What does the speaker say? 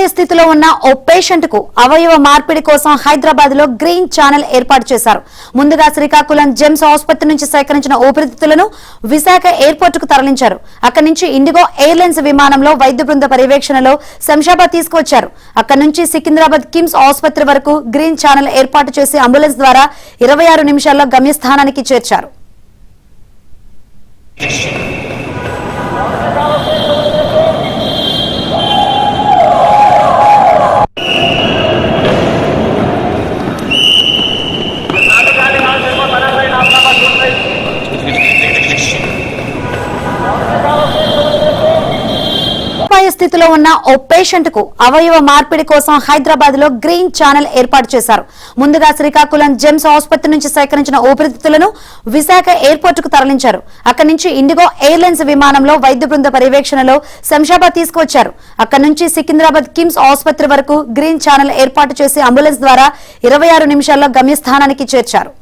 అపాయ స్థితిలో ఉన్న ఓ పేషెంట్ కు అవయవ మార్పిడి కోసం హైదరాబాద్ లో గ్రీన్ ఛానల్ ఏర్పాటు చేశారు. ముందుగా శ్రీకాకుళం జెమ్స్ ఆసుపత్రి నుంచి సేకరించిన ఊపిరితిత్తులను విశాఖ ఎయిర్పోర్ట్ కు తరలించారు. అక్కడి నుంచి ఇండిగో ఎయిర్లైన్స్ విమానంలో వైద్య బృంద పర్యవేక్షణలో శంషాబాద్ తీసుకువచ్చారు. అక్కడి నుంచి సికింద్రాబాద్ కిమ్స్ ఆసుపత్రి వరకు గ్రీన్ ఛానల్ ఏర్పాటు చేసి అంబులెన్స్ ద్వారా 26 నిమిషాల్లో గమ్యస్థానానికి చేర్చారు. అపాయ స్థితిలో ఉన్న ఓ పేషెంట్ కు అవయవ మార్పిడి కోసం హైదరాబాద్ లో గ్రీన్ ఛానల్ ఏర్పాటు చేశారు. ముందుగా శ్రీకాకుళం జెమ్స్ ఆసుపత్రి నుంచి సేకరించిన ఊపిరితిత్తులను విశాఖ ఎయిర్పోర్ట్ కు తరలించారు. అక్కడి నుంచి ఇండిగో ఎయిర్లైన్స్ విమానంలో వైద్య బృంద పర్యవేక్షణలో శంషాబాద్ తీసుకువచ్చారు. అక్కడి నుంచి సికింద్రాబాద్ కిమ్స్ ఆసుపత్రి వరకు గ్రీన్ ఛానల్ ఏర్పాటు చేసి అంబులెన్స్ ద్వారా 26 నిమిషాల్లో గమ్యస్థానానికి చేర్చారు.